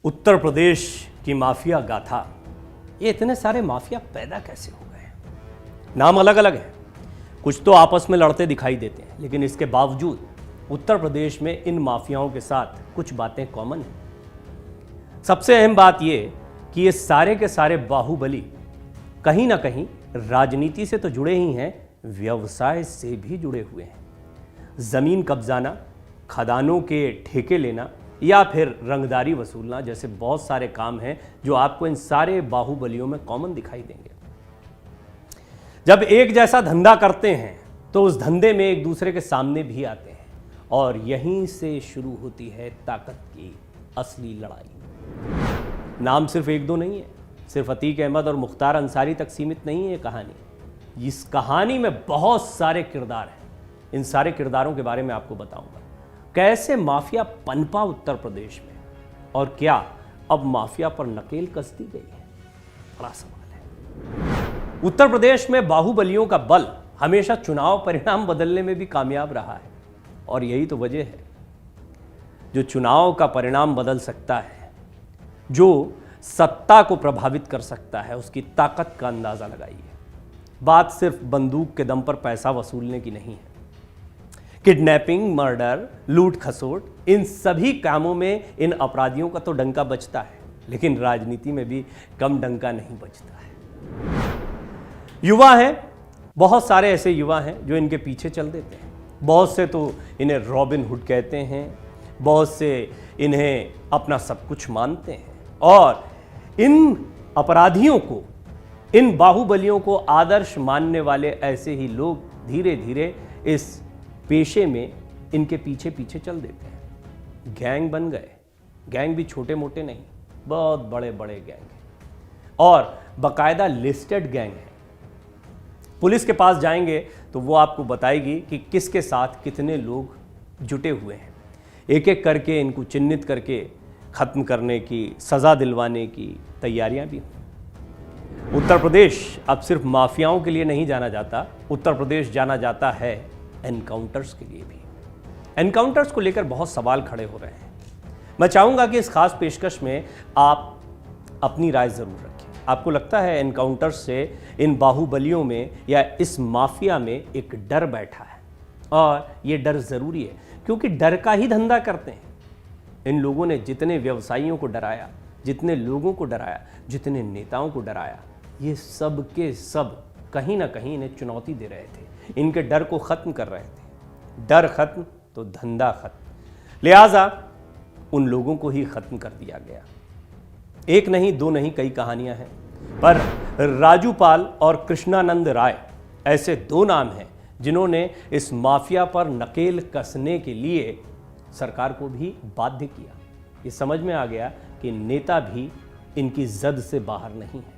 उत्तर प्रदेश की माफिया गाथा, ये इतने सारे माफिया पैदा कैसे हो गए? नाम अलग अलग है, कुछ तो आपस में लड़ते दिखाई देते हैं, लेकिन इसके बावजूद उत्तर प्रदेश में इन माफियाओं के साथ कुछ बातें कॉमन हैं। सबसे अहम बात यह कि ये सारे के सारे बाहुबली कहीं ना कहीं राजनीति से तो जुड़े ही हैं, व्यवसाय से भी जुड़े हुए हैं। जमीन कब्जाना, खदानों के ठेके लेना या फिर रंगदारी वसूलना जैसे बहुत सारे काम हैं जो आपको इन सारे बाहुबलियों में कॉमन दिखाई देंगे। जब एक जैसा धंधा करते हैं तो उस धंधे में एक दूसरे के सामने भी आते हैं और यहीं से शुरू होती है ताकत की असली लड़ाई। नाम सिर्फ एक दो नहीं है, सिर्फ अतीक अहमद और मुख्तार अंसारी तक सीमित नहीं है ये कहानी। इस कहानी में बहुत सारे किरदार हैं। इन सारे किरदारों के बारे में आपको बताऊंगा। कैसे माफिया पनपा उत्तर प्रदेश में और क्या अब माफिया पर नकेल कस दी गई है? बड़ा सवाल है। उत्तर प्रदेश में बाहुबलियों का बल हमेशा चुनाव परिणाम बदलने में भी कामयाब रहा है और यही तो वजह है। जो चुनाव का परिणाम बदल सकता है, जो सत्ता को प्रभावित कर सकता है, उसकी ताकत का अंदाजा लगाइए। बात सिर्फ बंदूक के दम पर पैसा वसूलने की नहीं है। किडनैपिंग, मर्डर, लूट खसोट, इन सभी कामों में इन अपराधियों का तो डंका बजता है, लेकिन राजनीति में भी कम डंका नहीं बजता है। युवा हैं, बहुत सारे ऐसे युवा हैं जो इनके पीछे चल देते हैं। बहुत से तो इन्हें रॉबिन हुड कहते हैं, बहुत से इन्हें अपना सब कुछ मानते हैं और इन अपराधियों को, इन बाहुबलियों को आदर्श मानने वाले ऐसे ही लोग धीरे धीरे इस पेशे में इनके पीछे पीछे चल देते हैं। गैंग बन गए। गैंग भी छोटे मोटे नहीं, बहुत बड़े बड़े गैंग हैं और बाकायदा लिस्टेड गैंग है। पुलिस के पास जाएंगे तो वो आपको बताएगी कि किसके साथ कितने लोग जुटे हुए हैं। एक एक करके इनको चिन्हित करके खत्म करने की, सजा दिलवाने की तैयारियां भी। उत्तर प्रदेश अब सिर्फ माफियाओं के लिए नहीं जाना जाता, उत्तर प्रदेश जाना जाता है एनकाउंटर्स के लिए भी। एनकाउंटर्स को लेकर बहुत सवाल खड़े हो रहे हैं। मैं चाहूंगा कि इस खास पेशकश में आप अपनी राय जरूर रखें। आपको लगता है एनकाउंटर्स से इन बाहुबलियों में या इस माफिया में एक डर बैठा है? और ये डर जरूरी है क्योंकि डर का ही धंधा करते हैं। इन लोगों ने जितने व्यवसायियों को डराया, जितने लोगों को डराया, जितने नेताओं को डराया, ये सब के सब कहीं ना कहीं इन्हें चुनौती दे रहे थे, इनके डर को खत्म कर रहे थे। डर खत्म तो धंधा खत्म, लिहाजा उन लोगों को ही खत्म कर दिया गया। एक नहीं, दो नहीं, कई कहानियां हैं, पर राजू पाल और कृष्णानंद राय ऐसे दो नाम हैं जिन्होंने इस माफिया पर नकेल कसने के लिए सरकार को भी बाध्य किया। ये समझ में आ गया कि नेता भी इनकी जद से बाहर नहीं है।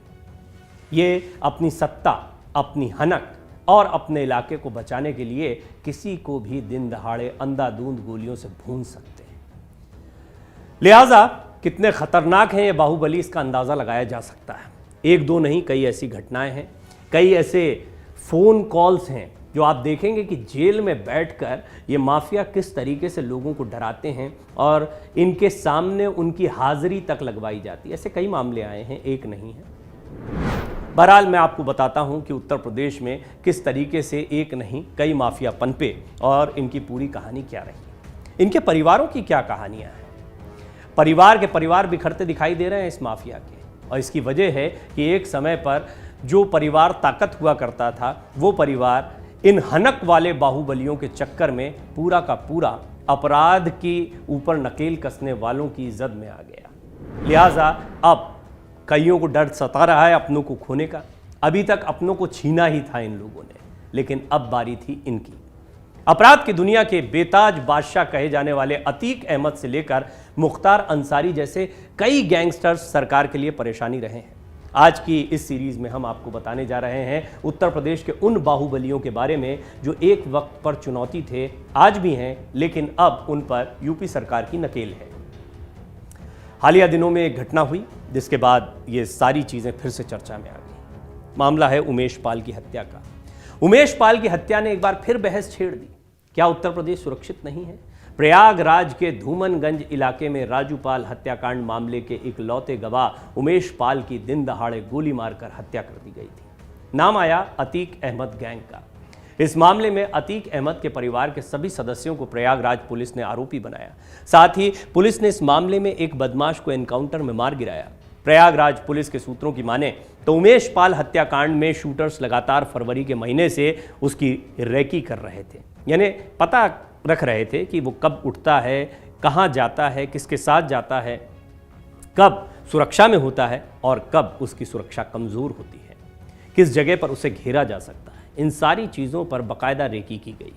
ये अपनी सत्ता, अपनी हनक और अपने इलाके को बचाने के लिए किसी को भी दिन दहाड़े अंधाधुंध गोलियों से भून सकते हैं। लिहाजा कितने खतरनाक हैं ये बाहुबली, इसका अंदाजा लगाया जा सकता है। एक दो नहीं, कई ऐसी घटनाएं हैं, कई ऐसे फोन कॉल्स हैं जो आप देखेंगे कि जेल में बैठकर ये माफिया किस तरीके से लोगों को डराते हैं और इनके सामने उनकी हाजिरी तक लगवाई जाती है। ऐसे कई मामले आए हैं, एक नहीं है। बहरहाल मैं आपको बताता हूं कि उत्तर प्रदेश में किस तरीके से एक नहीं कई माफिया पनपे और इनकी पूरी कहानी क्या रही, इनके परिवारों की क्या कहानियां हैं। परिवार के परिवार बिखरते दिखाई दे रहे हैं इस माफिया के, और इसकी वजह है कि एक समय पर जो परिवार ताकत हुआ करता था, वो परिवार इन हनक वाले बाहुबलियों के चक्कर में पूरा का पूरा अपराध की ऊपर नकेल कसने वालों की जद में आ गया। लिहाजा अब कईयों को डर सता रहा है अपनों को खोने का। अभी तक अपनों को छीना ही था इन लोगों ने, लेकिन अब बारी थी इनकी। अपराध की दुनिया के बेताज बादशाह कहे जाने वाले अतीक अहमद से लेकर मुख्तार अंसारी जैसे कई गैंगस्टर्स सरकार के लिए परेशानी रहे हैं। आज की इस सीरीज में हम आपको बताने जा रहे हैं उत्तर प्रदेश के उन बाहुबलियों के बारे में जो एक वक्त पर चुनौती थे, आज भी हैं, लेकिन अब उन पर यूपी सरकार की नकेल है। हालिया दिनों में एक घटना हुई जिसके बाद ये सारी चीज़ें फिर से चर्चा में आ गई। मामला है उमेश पाल की हत्या का। उमेश पाल की हत्या ने एक बार फिर बहस छेड़ दी। क्या उत्तर प्रदेश सुरक्षित नहीं है? प्रयागराज के धूमनगंज इलाके में राजूपाल हत्याकांड मामले के इकलौते गवाह उमेश पाल की दिन दहाड़े गोली मारकर हत्या कर दी गई थी। नाम आया अतीक अहमद गैंग का। इस मामले में अतीक अहमद के परिवार के सभी सदस्यों को प्रयागराज पुलिस ने आरोपी बनाया। साथ ही पुलिस ने इस मामले में एक बदमाश को एनकाउंटर में मार गिराया। प्रयागराज पुलिस के सूत्रों की माने तो उमेश पाल हत्याकांड में शूटर्स लगातार फरवरी के महीने से उसकी रेकी कर रहे थे, यानी पता रख रहे थे कि वो कब उठता है, कहां जाता है, किसके साथ जाता है, कब सुरक्षा में होता है और कब उसकी सुरक्षा कमजोर होती है, किस जगह पर उसे घेरा जा सकता है। इन सारी चीजों पर बाकायदा रेकी की गई।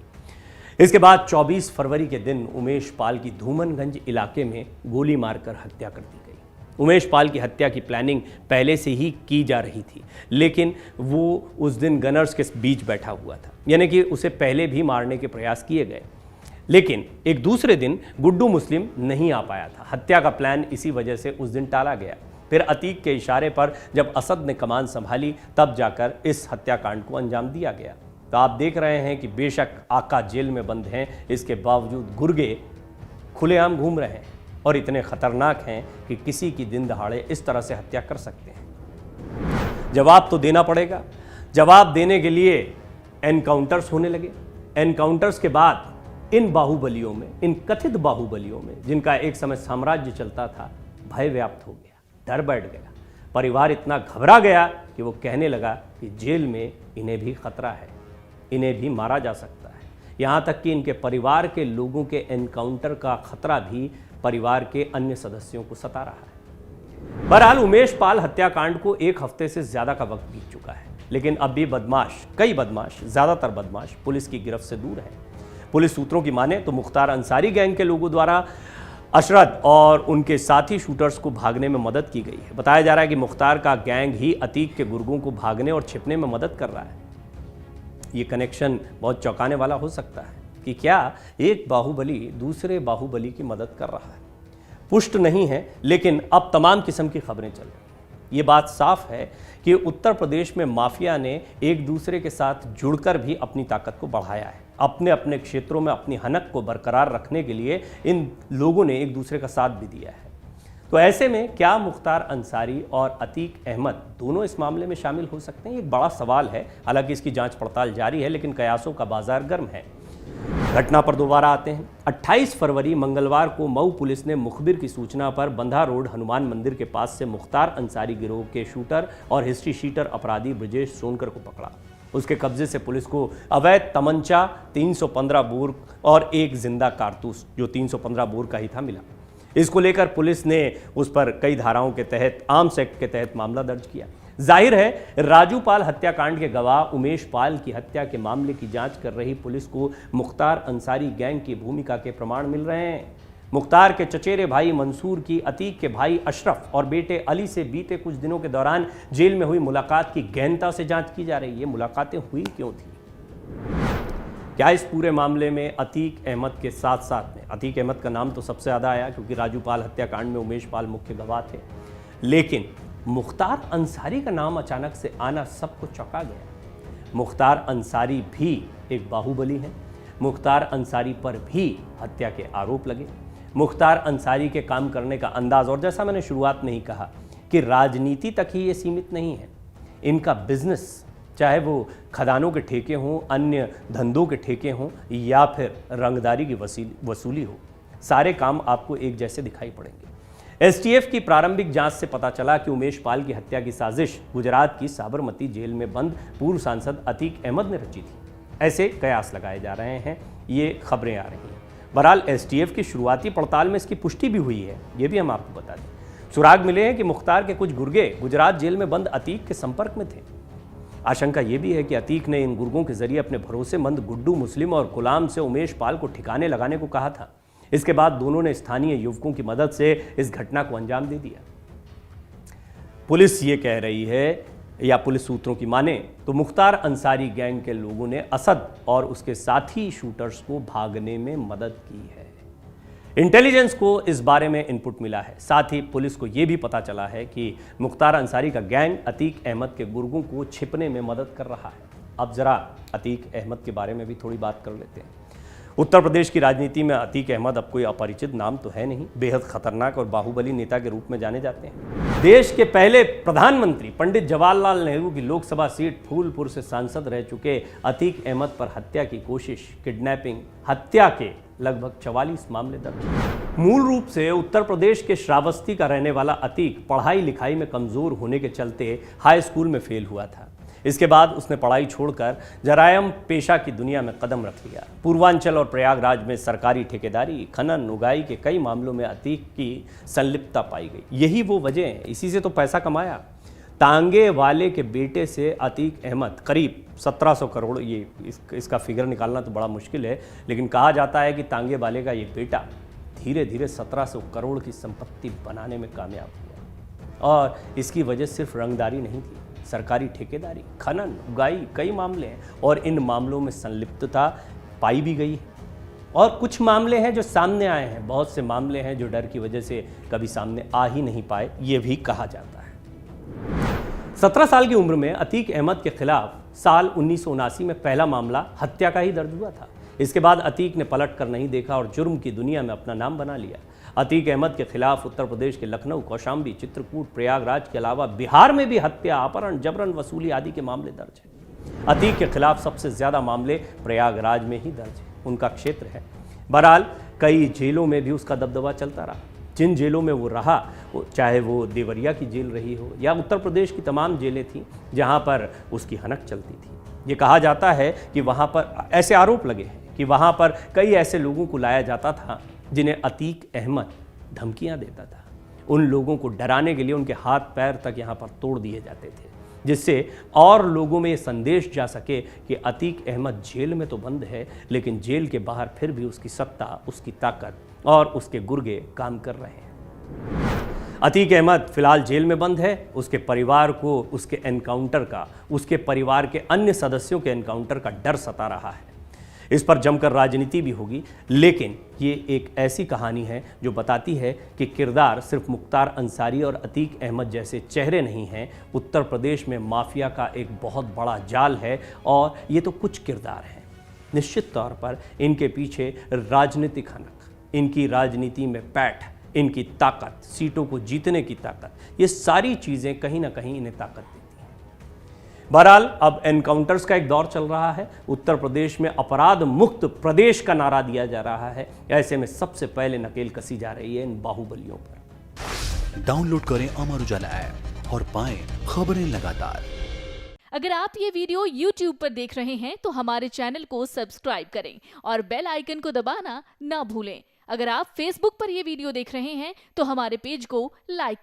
इसके बाद 24 फरवरी के दिन उमेश पाल की धूमनगंज इलाके में गोली मारकर हत्या कर दी गई। उमेश पाल की हत्या की प्लानिंग पहले से ही की जा रही थी, लेकिन वो उस दिन गनर्स के बीच बैठा हुआ था, यानी कि उसे पहले भी मारने के प्रयास किए गए, लेकिन एक दूसरे दिन गुड्डू मुस्लिम नहीं आ पाया था। हत्या का प्लान इसी वजह से उस दिन टाला गया। फिर अतीक के इशारे पर जब असद ने कमान संभाली तब जाकर इस हत्याकांड को अंजाम दिया गया। तो आप देख रहे हैं कि बेशक आका जेल में बंद हैं, इसके बावजूद गुर्गे खुलेआम घूम रहे हैं और इतने खतरनाक हैं कि किसी की दिन दहाड़े इस तरह से हत्या कर सकते हैं। जवाब तो देना पड़ेगा। जवाब देने के लिए एनकाउंटर्स होने लगे। एनकाउंटर्स के बाद इन बाहुबलियों में, इन कथित बाहुबलियों में, जिनका एक समय साम्राज्य चलता था, भय व्याप्त हो गया, डर बैठ गया। परिवार इतना घबरा गया कि वो कहने लगा कि जेल में इन्हें भी खतरा है, इन्हें भी मारा जा सकता है। यहाँ तक कि इनके परिवार के लोगों के एनकाउंटर का खतरा भी परिवार के अन्य सदस्यों को सता रहा है। बहरहाल उमेश पाल हत्याकांड को एक हफ्ते से ज्यादा का वक्त बीत चुका है, लेकिन अब भी कई बदमाश, ज्यादातर बदमाश पुलिस की गिरफ्त से दूर है। पुलिस सूत्रों की माने तो मुख्तार अंसारी गैंग के लोगों द्वारा अशरद और उनके साथी शूटर्स को भागने में मदद की गई है। बताया जा रहा है कि मुख्तार का गैंग ही अतीक के गुर्गों को भागने और छिपने में मदद कर रहा है। ये कनेक्शन बहुत चौंकाने वाला हो सकता है कि क्या एक बाहुबली दूसरे बाहुबली की मदद कर रहा है। पुष्ट नहीं है, लेकिन अब तमाम किस्म की खबरें चल रही हैं। ये बात साफ है कि उत्तर प्रदेश में माफिया ने एक दूसरे के साथ जुड़कर भी अपनी ताकत को बढ़ाया है। अपने अपने क्षेत्रों में अपनी हनक को बरकरार रखने के लिए इन लोगों ने एक दूसरे का साथ भी दिया है। तो ऐसे में क्या मुख्तार अंसारी और अतीक अहमद दोनों इस मामले में शामिल हो सकते हैं? ये एक बड़ा सवाल है। हालांकि इसकी जांच पड़ताल जारी है, लेकिन कयासों का बाजार गर्म है। घटना पर दोबारा आते हैं। 28 फरवरी मंगलवार को मऊ पुलिस ने मुखबिर की सूचना पर बंधा रोड हनुमान मंदिर के पास से मुख्तार अंसारी गिरोह के शूटर और हिस्ट्री शीटर अपराधी ब्रजेश सोनकर को पकड़ा। उसके कब्जे से पुलिस को अवैध तमंचा, 315 बोर और एक जिंदा कारतूस, जो 315 बोर का ही था, मिला। इसको लेकर पुलिस ने उस पर कई धाराओं के तहत, आर्म्स एक्ट के तहत मामला दर्ज किया। जाहिर है राजूपाल हत्याकांड के गवाह उमेश पाल की हत्या के मामले की जांच कर रही पुलिस को मुख्तार अंसारी गैंग की भूमिका के प्रमाण मिल रहे हैं। मुख्तार के चचेरे भाई मंसूर की अतीक के भाई अशरफ और बेटे अली से बीते कुछ दिनों के दौरान जेल में हुई मुलाकात की गहनता से जांच की जा रही है। मुलाकातें हुई क्यों थी? क्या इस पूरे मामले में अतीक अहमद के साथ साथ में, अतीक अहमद का नाम तो सबसे ज़्यादा आया क्योंकि राजूपाल हत्याकांड में उमेश पाल मुख्य गवाह थे, लेकिन मुख्तार अंसारी का नाम अचानक से आना सबको चौंका गया। मुख्तार अंसारी भी एक बाहुबली है। मुख्तार अंसारी पर भी हत्या के आरोप लगे। मुख्तार अंसारी के काम करने का अंदाज, और जैसा मैंने शुरुआत में ही कहा कि राजनीति तक ही ये सीमित नहीं है। इनका बिजनेस, चाहे वो खदानों के ठेके हों, अन्य धंधों के ठेके हों या फिर रंगदारी की वसूली हो, सारे काम आपको एक जैसे दिखाई पड़ेंगे। एसटीएफ की प्रारंभिक जांच से पता चला कि उमेश पाल की हत्या की साजिश गुजरात की साबरमती जेल में बंद पूर्व सांसद अतीक अहमद ने रची थी। ऐसे कयास लगाए जा रहे हैं, ये खबरें आ रही हैं। बहरहाल एसटीएफ की शुरुआती पड़ताल में इसकी पुष्टि भी हुई है, ये भी हम आपको बता दें। सुराग मिले हैं कि मुख्तार के कुछ गुर्गे गुजरात जेल में बंद अतीक के संपर्क में थे। आशंका यह भी है कि अतीक ने इन गुर्गों के जरिए अपने भरोसेमंद गुड्डू मुस्लिम और गुलाम से उमेश पाल को ठिकाने लगाने को कहा था। इसके बाद दोनों ने स्थानीय युवकों की मदद से इस घटना को अंजाम दे दिया। पुलिस ये कह रही है, या पुलिस सूत्रों की माने तो मुख्तार अंसारी गैंग के लोगों ने असद और उसके साथी शूटर्स को भागने में मदद की है। इंटेलिजेंस को इस बारे में इनपुट मिला है। साथ ही पुलिस को यह भी पता चला है कि मुख्तार अंसारी का गैंग अतीक अहमद के गुर्गों को छिपने में मदद कर रहा है। अब जरा अतीक अहमद के बारे में भी थोड़ी बात कर लेते हैं। उत्तर प्रदेश की राजनीति में अतीक अहमद अब कोई अपरिचित नाम तो है नहीं, बेहद खतरनाक और बाहुबली नेता के रूप में जाने जाते हैं। देश के पहले प्रधानमंत्री पंडित जवाहरलाल नेहरू की लोकसभा सीट फूलपुर से सांसद रह चुके अतीक अहमद पर हत्या की कोशिश, किडनैपिंग, हत्या के लगभग 44 मामले दर्ज हैं। मूल रूप से उत्तर प्रदेश के श्रावस्ती का रहने वाला अतीक पढ़ाई लिखाई में कमजोर होने के चलते हाई स्कूल में फेल हुआ था। इसके बाद उसने पढ़ाई छोड़कर जरायम पेशा की दुनिया में कदम रख लिया। पूर्वांचल और प्रयागराज में सरकारी ठेकेदारी, खनन, उगाई के कई मामलों में अतीक की संलिप्तता पाई गई। यही वो वजह है, इसी से तो पैसा कमाया। तांगे वाले के बेटे से अतीक अहमद करीब 1700 करोड़, ये इसका फिगर निकालना तो बड़ा मुश्किल है, लेकिन कहा जाता है कि तांगे वाले का ये बेटा धीरे धीरे 1700 करोड़ की संपत्ति बनाने में कामयाब हुआ। और इसकी वजह सिर्फ रंगदारी नहीं थी, सरकारी ठेकेदारी, खनन, उगाई, कई मामले हैं और इन मामलों में संलिप्तता पाई भी गई है। और कुछ मामले हैं जो सामने आए हैं, बहुत से मामले हैं जो डर की वजह से कभी सामने आ ही नहीं पाए, ये भी कहा जाता है। 17 साल की उम्र में अतीक अहमद के खिलाफ साल 1979 में पहला मामला हत्या का ही दर्ज हुआ था। इसके बाद अतीक ने पलट कर नहीं देखा और जुर्म की दुनिया में अपना नाम बना लिया। अतीक अहमद के खिलाफ उत्तर प्रदेश के लखनऊ, कौशाम्बी, चित्रकूट, प्रयागराज के अलावा बिहार में भी हत्या, अपहरण, जबरन वसूली आदि के मामले दर्ज हैं। अतीक के खिलाफ सबसे ज्यादा मामले प्रयागराज में ही दर्ज हैं, उनका क्षेत्र है। बहरहाल कई जेलों में भी उसका दबदबा चलता रहा। जिन जेलों में वो रहा, चाहे वो देवरिया की जेल रही हो या उत्तर प्रदेश की तमाम जेलें थीं जहां पर उसकी हनक चलती थी। ये कहा जाता है कि वहां पर ऐसे आरोप लगे हैं कि वहां पर कई ऐसे लोगों को लाया जाता था जिन्हें अतीक अहमद धमकियां देता था। उन लोगों को डराने के लिए उनके हाथ पैर तक यहाँ पर तोड़ दिए जाते थे, जिससे और लोगों में ये संदेश जा सके कि अतीक अहमद जेल में तो बंद है, लेकिन जेल के बाहर फिर भी उसकी सत्ता, उसकी ताकत और उसके गुर्गे काम कर रहे हैं। अतीक अहमद फिलहाल जेल में बंद है। उसके परिवार को उसके एनकाउंटर का, उसके परिवार के अन्य सदस्यों के एनकाउंटर का डर सता रहा है। इस पर जमकर राजनीति भी होगी, लेकिन ये एक ऐसी कहानी है जो बताती है कि किरदार सिर्फ मुख्तार अंसारी और अतीक अहमद जैसे चेहरे नहीं हैं। उत्तर प्रदेश में माफिया का एक बहुत बड़ा जाल है और ये तो कुछ किरदार हैं। निश्चित तौर पर इनके पीछे राजनीतिक हनक, इनकी राजनीति में पैठ, इनकी ताकत, सीटों को जीतने की ताकत, ये सारी चीज़ें कहीं ना कहीं इन्हें ताकत देती हैं। बहरहाल अब एनकाउंटर्स का एक दौर चल रहा है। उत्तर प्रदेश में अपराध मुक्त प्रदेश का नारा दिया जा रहा है। ऐसे में सबसे पहले नकेल कसी जा रही है इन बाहुबलियों पर। डाउनलोड करें अमर उजाला ऐप और पाएं खबरें लगातार। अगर आप ये वीडियो YouTube पर देख रहे हैं तो हमारे चैनल को सब्सक्राइब करें और बेल आइकन को दबाना ना भूलें। अगर आप Facebook पर ये वीडियो देख रहे हैं तो हमारे पेज को लाइक